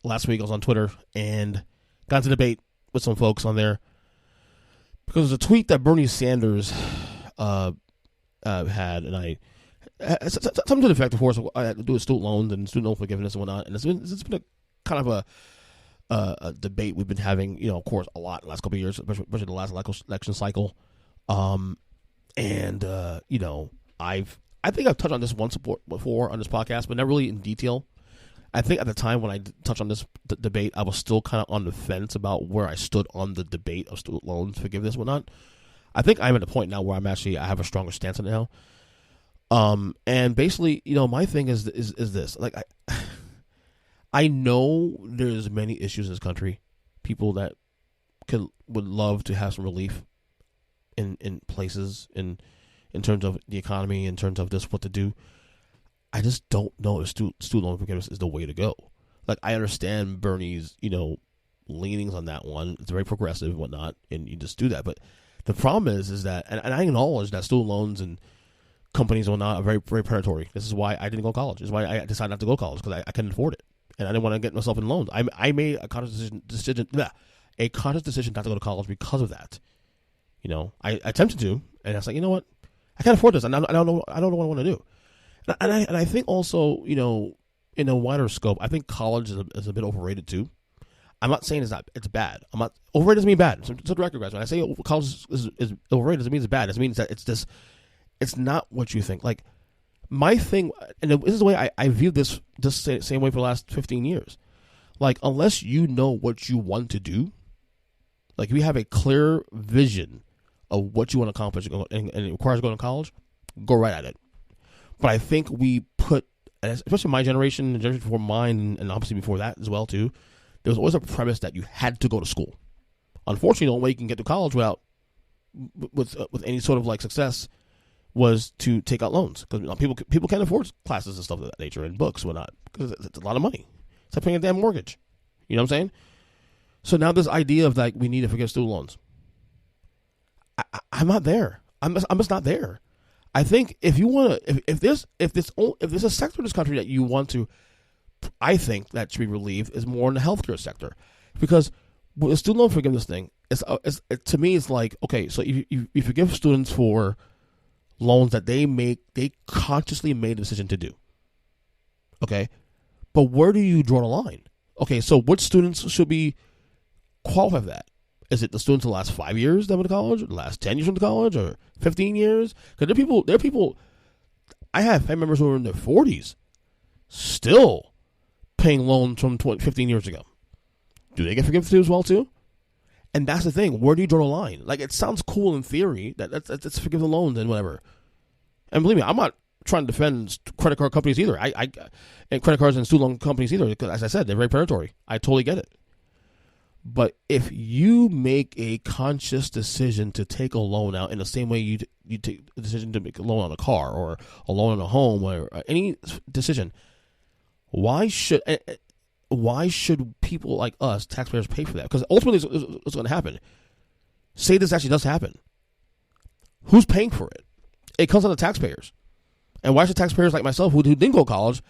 last week I was on Twitter and got into debate with some folks on there because there's a tweet that Bernie Sanders had, and I something to the effect, of course, I had to do with student loans and student loan forgiveness and whatnot, and it's been a kind of a debate we've been having, of course, a lot in the last couple of years, especially the last election cycle. I think I've touched on this once before on this podcast, but not really in detail. I think at the time when I touched on this debate, I was still kind of on the fence about where I stood on the debate of student loans forgiveness and whatnot. I think I'm at a point now where I have a stronger stance on it now. And basically, my thing is this. Like, I know there's many issues in this country, people that would love to have some relief in places, in terms of the economy, in terms of just what to do. I just don't know if student loan forgiveness is the way to go. Like, I understand Bernie's, leanings on that one. It's very progressive and whatnot, and you just do that. But the problem is that, and I acknowledge that student loans and companies and whatnot are very, very predatory. This is why I didn't go to college. This is why I decided not to go to college, because I couldn't afford it. And I didn't want to get myself in loans. I made a conscious decision not to go to college because of that. I attempted to, and I was like, you know what? I can't afford this, and I don't know what I want to do. And I think also, in a wider scope, I think college is a bit overrated too. I'm not saying it's bad. I'm not overrated doesn't mean bad. So the record, guys, when I say college is overrated, doesn't mean it's bad. It means that it's not what you think. Like, my thing, and this is the way I view this same way for the last 15 years. Like, unless you know what you want to do, like if you have a clear vision of what you want to accomplish and it requires going to college, go right at it. But I think we put, especially my generation, the generation before mine, and obviously before that as well too, there was always a premise that you had to go to school. Unfortunately, the only way you can get to college with any sort of like success was to take out loans, because people can't afford classes and stuff of that nature and books and whatnot, because it's a lot of money. It's like paying a damn mortgage. You know what I'm saying? So now this idea of like we need to forgive student loans, I'm not there. I'm just not there. I think if you want to, if there's a sector of this country that you want to, I think that should be relieved is more in the healthcare sector, because with the student loan forgiveness thing, to me it's like, okay, so you forgive students for loans that they consciously made a decision to do. Okay, but where do you draw the line? Okay, so which students should be qualified for that? Is it the students in the last 5 years that went to college, or the last 10 years went to college, or 15 years? Because there are people, I have family members who are in their 40s still paying loans from 15 years ago. Do they get forgiven as well too? And that's the thing. Where do you draw the line? Like, it sounds cool in theory that let's forgive the loans and whatever. And believe me, I'm not trying to defend credit card companies either. And credit cards and student loan companies either, because as I said, they're very predatory. I totally get it. But if you make a conscious decision to take a loan out in the same way you take a decision to make a loan on a car or a loan on a home or any decision, why should people like us, taxpayers, pay for that? Because ultimately it's going to happen. Say this actually does happen. Who's paying for it? It comes on the taxpayers. And why should taxpayers like myself, who didn't go to college,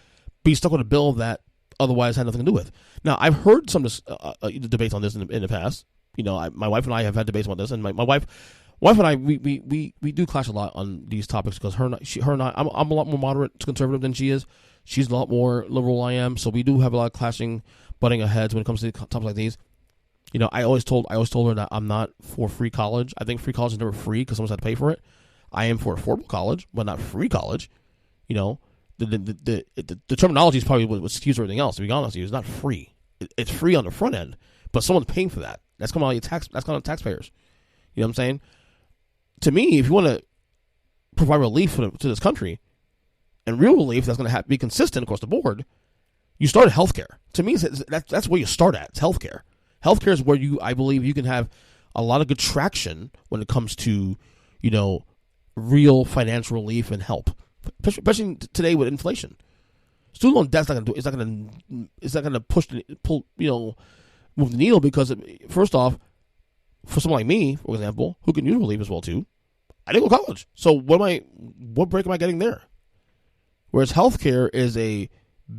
be stuck with a bill that otherwise had nothing to do with? Now, I've heard some debates on this in the past. My wife and I have had debates on this, and my wife and I we do clash a lot on these topics, because her and I, I'm a lot more moderate to conservative than she is. She's a lot more liberal than I am, so we do have a lot of clashing, butting heads when it comes to topics like these. I always told her that I'm not for free college. I think free college is never free because someone's had to pay for it. I am for affordable college, but not free college. The terminology is probably what skews everything else. To be honest with you, it's not free. It's free on the front end, but someone's paying for that. That's coming out of your tax. That's coming out of taxpayers. You know what I'm saying? To me, if you want to provide relief to this country, and real relief that's going to have to be consistent across the board, you start at healthcare. To me, that's where you start at. It's healthcare. Healthcare is where I believe you can have a lot of good traction when it comes to, real financial relief and help, especially today with inflation. Student loan debt's not going to do. It's not going to move the needle, because first off, for someone like me, for example, who can use relief as well too, I didn't go to college. So what break am I getting there? Whereas healthcare is a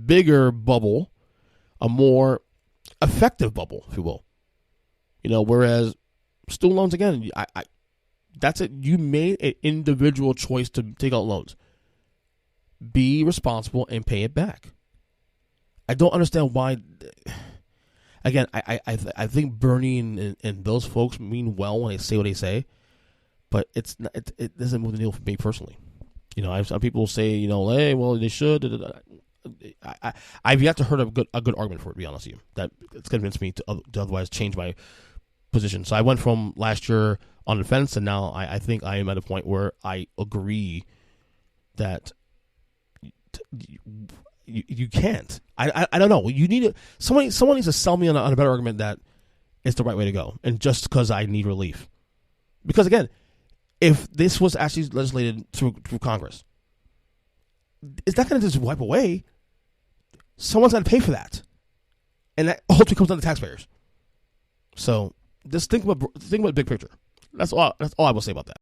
bigger bubble, a more effective bubble, if you will. Whereas student loans, again, that's it. You made an individual choice to take out loans. Be responsible and pay it back. I don't understand why. Again, I think Bernie and those folks mean well when they say what they say, but it doesn't move the needle for me personally. Some people say, hey, well, they should. I've yet to heard a good argument for it, to be honest with you, that it's convinced me to otherwise change my position. So I went from last year on the fence, and now I think I am at a point where I agree that you can't. I don't know. You need someone needs to sell me on a better argument that it's the right way to go, and just because I need relief. Because again, if this was actually legislated through Congress, it's not going to just wipe away. Someone's got to pay for that, and that ultimately comes down to taxpayers. So just think about the big picture. That's all I will say about that.